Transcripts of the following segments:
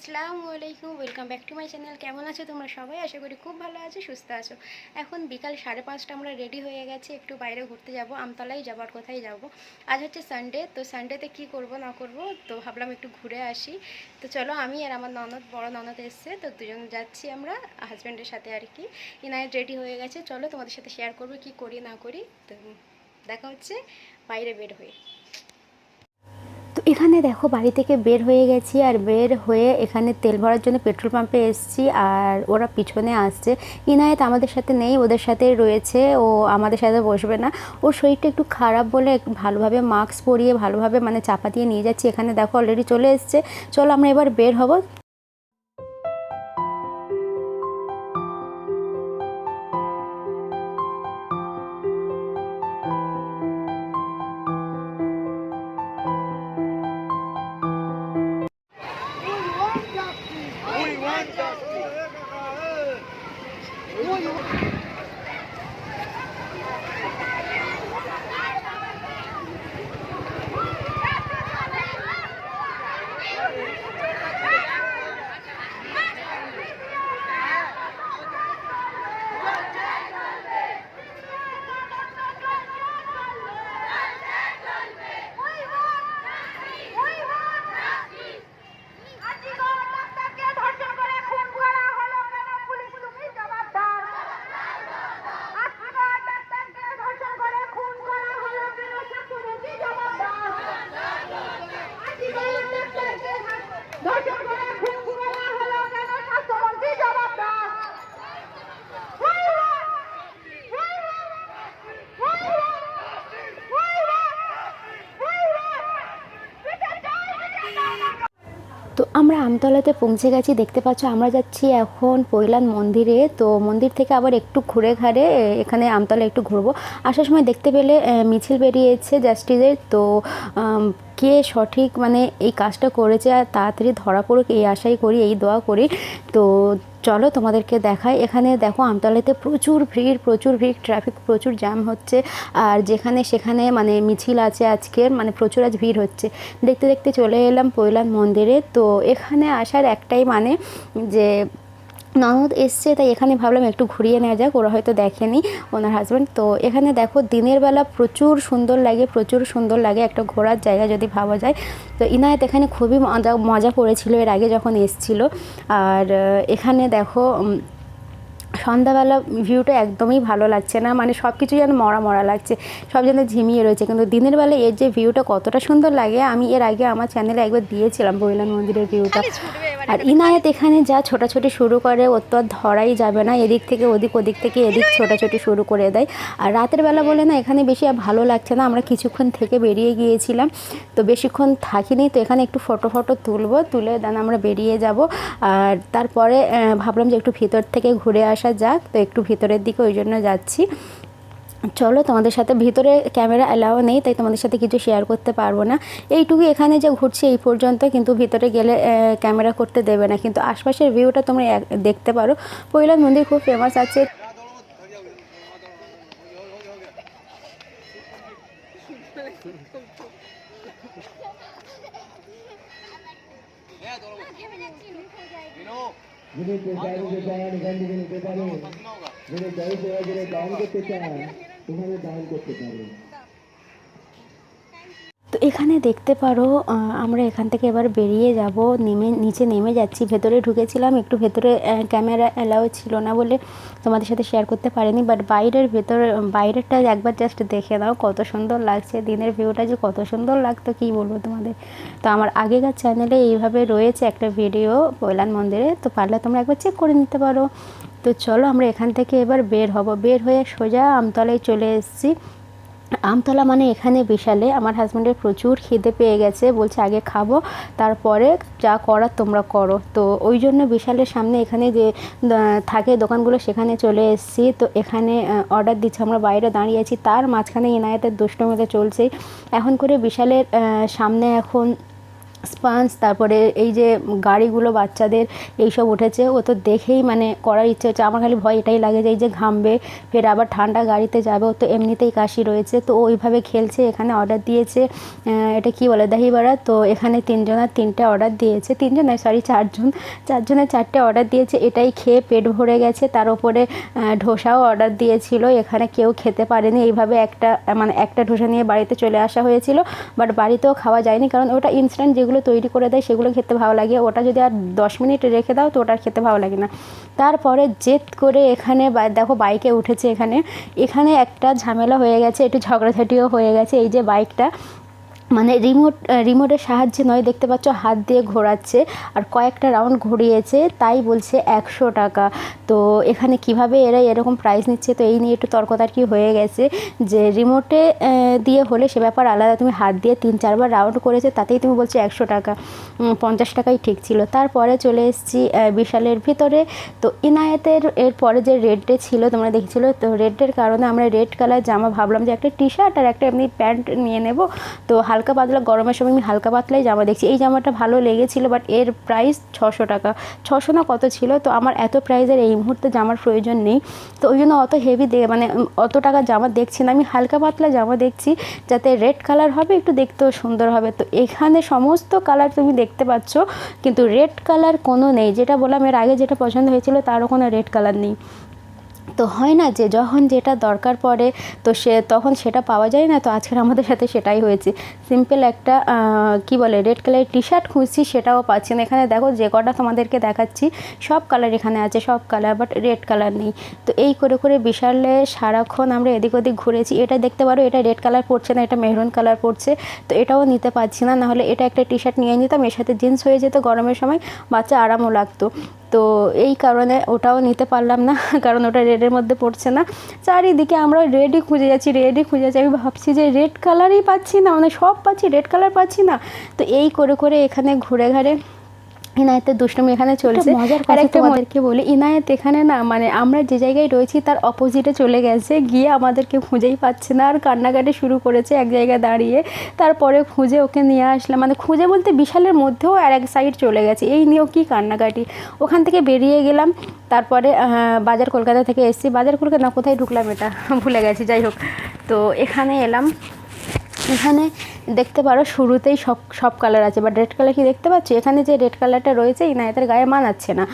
আসসালামু আলাইকুম, welcome back to my channel. কেমন আছো তোমরা সবাই? আশা করি খুব ভালো আছো, সুস্থ আছো। এখন বিকাল 5:30 আমরা রেডি হয়ে গেছি, একটু বাইরে ঘুরতে যাব। আমতলায় যাবো, আর কোথায় যাব? আজ হচ্ছে সানডে, তো সানডেতে কি করব না করব, তো ভাবলাম একটু ঘুরে আসি। তো চলো, আমি আর আমার ননদ, বড় ননদ এসছে, তো দুজন যাচ্ছি আমরা হাজব্যান্ডের সাথে আর কি। ইনায়েত রেডি হয়ে গেছে, চলো তোমাদের সাথে শেয়ার করবো কি করি না করি। তো দেখা হচ্ছে বাইরে বের হয়ে। তো এখানে দেখো, বাড়ি থেকে বের হয়ে গেছি, আর বের হয়ে এখানে তেল ভরার জন্য পেট্রোল পাম্পে এসেছি, আর ওরা পিছনে আসছে। ইনায়েত আমাদের সাথে নেই, ওদের সাথে রয়েছে, ও আমাদের সাথে বসবে না। ওর শরীরটা একটু খারাপ বলে ভালোভাবে মাস্ক পরিয়ে ভালোভাবে মানে চাপা দিয়ে নিয়ে যাচ্ছি। এখানে দেখো অলরেডি চলে এসছে। চলো আমরা এবার বের হব। তো আমরা আমতলাতে পৌঁছে গেছি, দেখতে পাচ্ছ। আমরা যাচ্ছি এখন পৈলান মন্দিরে। তো মন্দির থেকে আবার একটু ঘুরে ঘাড়ে এখানে আমতলা একটু ঘুরবো। আসার সময় দেখতে পেলে মিছিল বেরিয়েছে জাস্টিসের। তো কে সঠিক মানে এই কাজটা করেছে আর তাড়াতাড়ি ধরা পড়ুক, এই আশাই করি, এই দোয়া করি। তো চলো তোমাদেরকে দেখাই। এখানে দেখো আমতলাতে প্রচুর ভিড়, ট্রাফিক প্রচুর জ্যাম হচ্ছে। আর যেখানে সেখানে মানে মিছিল আছে আজকের, মানে প্রচুর আজ ভিড় হচ্ছে। দেখতে দেখতে চলে এলাম পৈলান মন্দিরে। তো এখানে আসার একটাই মানে যে ননদ এসছে, তাই এখানে ভাবলাম একটু ঘুরিয়ে নেওয়া যাক, ওরা হয়তো দেখেনি, ওনার হাজব্যান্ড। তো এখানে দেখো দিনের বেলা প্রচুর সুন্দর লাগে একটা ঘোরার জায়গা যদি ভাবা যায়। তো ইনায়েত এখানে খুবই মজা করেছিল এর আগে যখন এসছিল। আর এখানে দেখো সন্ধ্যাবেলা ভিউটা একদমই ভালো লাগছে না, মানে সব কিছু যেন মরা লাগছে, সব যেন ঝিমিয়ে রয়েছে। কিন্তু দিনের বেলা এর যে ভিউটা কতটা সুন্দর লাগে, আমি এর আগে আমার চ্যানেলে একবার দিয়েছিলাম পৈলান মন্দিরের ভিউটা। আর ইনায়েত এখানে যা ছোটাছুটি শুরু করে, ওর তো আর ধরাই যাবে না, এদিক থেকে ওদিক, ওদিক থেকে এদিক ছোটাছুটি শুরু করে দেয়। আর রাতের বেলা বলে না, এখানে বেশি আর ভালো লাগছে না। আমরা কিছুক্ষণ থেকে বেরিয়ে গিয়েছিলাম, তো বেশিক্ষণ থাকিনি। তো এখানে একটু ফটো তুলবো, তুলে দেন আমরা বেরিয়ে যাব। আর তারপরে ভাবলাম যে একটু ভিতর থেকে ঘুরে আসা যাক, তো একটু ভিতরের দিকে ওই জন্য যাচ্ছি। চলো, তোমাদের সাথে ভিতরে ক্যামেরা অ্যালাও নেই, তাই তোমাদের সাথে কিছু শেয়ার করতে পারবো না। এইটুকু এখানে যে ঘুরছি এই পর্যন্ত, কিন্তু ভিতরে গেলে ক্যামেরা করতে দেবে না। কিন্তু আশপাশের ভিউটা তোমরা দেখতে পারো। পৈলান মন্দির খুব ফেমাস আছে। যিনি পেশায় নিতে চান এখান থেকে নিতে পারেন, যিনি জয় করে দান করতে চান এখানে দান করতে পারেন। তো এখানে দেখতে পারো আমরা এখান থেকে এবার বেরিয়ে যাব, নিচে নেমে যাচ্ছি। ভেতরে ঢুকেছিলাম, একটু ভেতরে ক্যামেরা অ্যালাউ ছিল না বলে তোমাদের সাথে শেয়ার করতে পারিনি। বাট বাইরেরটা একবার জাস্ট দেখে নাও, কত সুন্দর লাগছে। দিনের ভিউটা যে কত সুন্দর লাগতো কী বলবো তোমাদের। তো আমার আগেকার চ্যানেলে এইভাবে রয়েছে একটা ভিডিও পৈলান মন্দিরে, তো পারলে তোমরা একবার চেক করে নিতে পারো। তো চলো আমরা এখান থেকে এবার বের হয়ে সোজা আমতলায় চলে এসেছি। আমতলা মানে এখানে বিশালে আমার হাজব্যান্ডের প্রচুর খিদে পেয়ে গেছে, বলছে আগে খাবো, তারপরে যা করার তোমরা করো। তো ওই জন্য বিশালের সামনে এখানে যে থাকে দোকানগুলো, সেখানে চলে এসেছি। তো এখানে অর্ডার দিচ্ছে, আমরা বাইরে দাঁড়িয়ে আছি, তার মাঝখানে ইনায়েতের দুষ্টুমিতে চলছে। এখন করে বিশালের সামনে এখন স্পঞ্জ, তারপরে এই যে গাড়িগুলো বাচ্চাদের এইসব উঠেছে, ও তো দেখেই মানে করার ইচ্ছে হচ্ছে। আমার খালি ভয় এটাই লাগে যে এই যে ঘামবে, ফের আবার ঠান্ডা গাড়িতে যাবে, ও তো এমনিতেই কাশি রয়েছে, তো ওইভাবে খেলছে। এখানে অর্ডার দিয়েছে এটা কি বলে দহি বড়া। তো এখানে তিনজনের তিনটে অর্ডার দিয়েছে, তিনজন নয় সরি চারজনের চারটে অর্ডার দিয়েছে। এটাই খেয়ে পেট ভরে গেছে। তার উপরে ধোসাও অর্ডার দিয়েছিল, এখানে কেউ খেতে পারেনি। এইভাবে একটা ধোসা নিয়ে বাড়িতে চলে আসা হয়েছিল, বাট বাড়িতেও খাওয়া যায়নি, কারণ ওটা ইনস্ট্যান্ট যেগুলো তৈরি করে দেয় সেগুলো খেতে ভালো লাগে। ওটা যদি আর 10 মিনিট রেখে দাও তো ওটা খেতে ভালো লাগে না। তারপরে জেদ করে এখানে দেখো বাইকে উঠেছে। এখানে একটা ঝামেলা হয়ে গেছে, একটু ঝগড়াঝাটিও হয়ে গেছে। এই যে বাইকটা মানে রিমোটের সাহায্যে নয়, দেখতে পাচ্ছ হাত দিয়ে ঘোরাচ্ছে, আর কয়েকটা রাউন্ড ঘুরিয়েছে, তাই বলছে 100 টাকা। তো এখানে কিভাবে এরা এরকম প্রাইস নিচ্ছে, তো এই নিয়ে একটু তর্কতর্কি হয়ে গেছে যে রিমোটে দিয়ে হলে সে ব্যাপার আলাদা, তুমি হাত দিয়ে 3-4 বার রাউন্ড করেছে তাতেই তুমি বলছো 100 টাকা, 50 টাকাই ঠিক ছিল। তারপরে চলে এসেছি বিশালের ভিতরে। তো ইনায়েতের এরপরে যে রেড ডে ছিল তোমরা দেখেছিলো, তো রেড ডের কারণে আমরা রেড কালার জামা ভাবলাম যে একটা টি শার্ট আর একটা এমনি প্যান্ট নিয়ে নেব। তো হালকা পাতলা গরমের সময় আমি হালকা পাতলাই জামা দেখছি। এই জামাটা ভালো লেগেছিলো, বাট এর প্রাইস 600 টাকা, 600 না কত ছিল। তো আমার এত প্রাইসের এই মুহূর্তে জামার প্রয়োজন নেই, তো ওই জন্য অত হেভি মানে অত টাকা জামা দেখছি না, আমি হালকা পাতলা জামা দেখছি যাতে রেড কালার হবে, একটু দেখতেও সুন্দর হবে। তো এখানে সমস্ত কালার তুমি দেখতে পাচ্ছ, কিন্তু রেড কালার কোনো নেই। যেটা বললাম এর আগে যেটা পছন্দ হয়েছিল তারও কোনো রেড কালার নেই। তো হয় না যে যখন যেটা দরকার পড়ে তো তখন সেটা পাওয়া যায় না, তো আজকের আমাদের সাথে সেটাই হয়েছে। সিম্পল একটা কি বলে রেড কালারের টি শার্ট খুঁজছি, সেটাও পাচ্ছি না। এখানে দেখো যে কটা তোমাদেরকে দেখাচ্ছি সব কালার এখানে আছে, সব কালার, বাট রেড কালার নেই। তো এই করে করে বিশালে সারাক্ষণ আমরা এদিক ওদিক ঘুরেছি। এটা দেখতে পারো, এটা রেড কালার পড়ছে না, এটা মেরুন কালার পড়ছে, তো এটাও নিতে পারছি না। নাহলে এটা একটা টি শার্ট নিয়ে নিতাম, এর সাথে জিন্স হয়ে যেত, গরমের সময় বাচ্চা আরামও লাগতো। তো এই কারণে ওটাও নিতে পারলাম না, কারণ ওটা রেডের মধ্যে পড়ছে না। চারিদিকে আমরা রেডই খুঁজে যাচ্ছি, আমি ভাবছি যে রেড কালারই পাচ্ছি না, মানে সব পাচ্ছি, রেড কালার পাচ্ছি না। তো এই করে করে এখানে ঘুরে ঘাড়ে ইনায়েতের দুষ্টুমি এখানে চলছে। আর একটা তোমাদেরকে বলি, ইনায়েত এখানে না মানে আমরা যে জায়গায় রয়েছি তার অপোজিটে চলে গেছে, গিয়ে আমাদেরকে খুঁজেই পাচ্ছে না, আর কান্নাকাটি শুরু করেছে এক জায়গায় দাঁড়িয়ে। তারপরে খুঁজে ওকে নিয়ে আসলাম, মানে খুঁজে বলতে বিশালের মধ্যেও আর এক সাইড চলে গেছে, এই নিয়েও কি কান্নাকাটি। ওখান থেকে বেরিয়ে গেলাম। তারপরে বাজার কলকাতা থেকে এসেছি, বাজার কলকাতা না কোথায় ঢুকলাম এটা ভুলে গেছি, যাই হোক। তো এখানে এলাম, এখানে দেখতে পারো শুরুতেই সব কালার আছে, বাট রেড কালার কি দেখতে পাচ্ছ, এখানে যে রেড কালারটা রয়েছে ইনায়েতের গায়ে মানাচ্ছে না,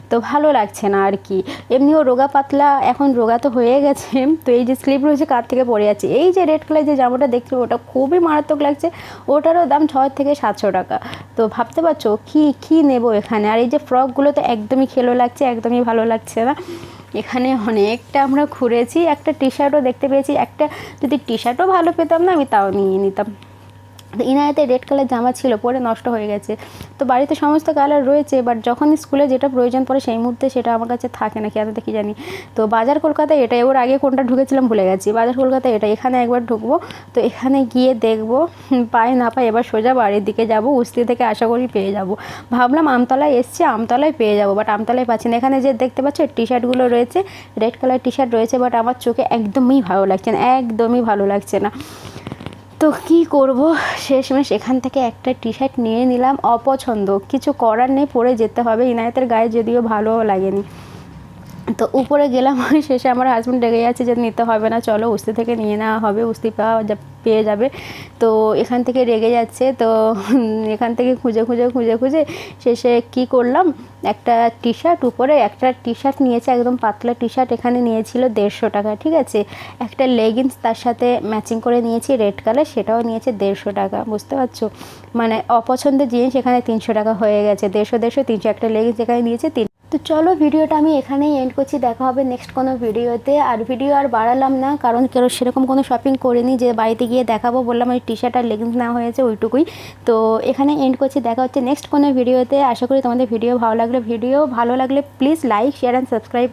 তো ভালো লাগছে না আর কি। এমনিও রোগা পাতলা, এখন রোগা তো হয়ে গেছে। তো এই যে স্লিপ রয়েছে কাঁধ থেকে পড়ে যাচ্ছে। এই যে রেড কালার যে জামাটা দেখছো ওটা খুবই মারাত্মক লাগছে, ওটারও দাম 600 থেকে 700 টাকা। তো ভাবতে পারছো কি নেব এখানে। আর এই যে ফ্রকগুলো তো একদমই খেলো লাগছে, একদমই ভালো লাগছে না। এখানে অনেকটা আমরা ঘুরেছি, একটা টি শার্টও দেখতে পেয়েছি, একটা যদি টি শার্টও ভালো পেতাম না আমি তাও নিয়ে নিতাম। তো ইনায়েতে রেড কালার জামা ছিল, পরে নষ্ট হয়ে গেছে। তো বাড়িতে সমস্ত কালার রয়েছে, বাট যখন স্কুলে যেটা প্রয়োজন পড়ে সেই মুহূর্তে সেটা আমার কাছে থাকে না, কেন কি জানি। তো বাজার কলকাতায় এটাই, ওর আগে কোনটা ঢুকেছিলাম ভুলে গেছি, বাজার কলকাতায় এটা। এখানে একবার ঢুকবো, তো এখানে গিয়ে দেখবো, পাই না পাই এবার সোজা বাড়ির দিকে যাব, উস্তি থেকে আশা করি পেয়ে যাব। ভাবলাম আমতলায় এসছি, আমতলায় পেয়ে যাব, বাট আমতলায় পাচ্ছি না। এখানে যে দেখতে পাচ্ছ টি শার্টগুলো রয়েছে, রেড কালার টি শার্ট রয়েছে, বাট আমার চোখে একদমই ভালো লাগছে না, একদমই ভালো লাগছে না। তো কি করব, শেষমেশ এখান থেকে একটা টি শার্ট নিয়ে নিলাম, অপছন্দ, কিছু করার নেই, পরে যেতে হবে। ইনায়েতের গায়ে যদিও ভালোও লাগেনি। তো উপরে গেলাম, শেষে আমার হাজব্যান্ড রেগে যাচ্ছে যে নিতে হবে না, চলো উস্তি থেকে নিয়ে নেওয়া হবে, উস্তি পেয়ে যাবে। তো এখান থেকে রেগে যাচ্ছে। তো এখান থেকে খুঁজে শেষে কি করলাম, একটা টি শার্ট, উপরে একটা টি শার্ট নিয়েছে, একদম পাতলা টি শার্ট, এখানে নিয়েছিল 150 টাকা, ঠিক আছে। একটা লেগিংস তার সাথে ম্যাচিং করে নিয়েছি রেড কালার, সেটাও নিয়েছে 150 টাকা, বুঝতে পারছো। মানে অপছন্দের জিনিস এখানে 300 টাকা হয়ে গেছে, 150 300, একটা লেগিংস এখানে নিয়েছে 3। তো চলো ভিডিওটা আমি এখানেই এন্ড করছি, দেখা হবে নেক্সট কোনো ভিডিওতে। আর ভিডিও আর বাড়ালাম না, কারণ সেরকম কোনো শপিং করিনি যে বাড়িতে গিয়ে দেখাবো, বললাম ওই টি শার্ট আর লেগিংস নেওয়া হয়েছে ওইটুকুই। তো এখানে এন্ড করছি, দেখা হচ্ছে নেক্সট কোনো ভিডিওতে। আশা করি তোমাদের ভিডিও ভালো লাগলে please like, share and subscribe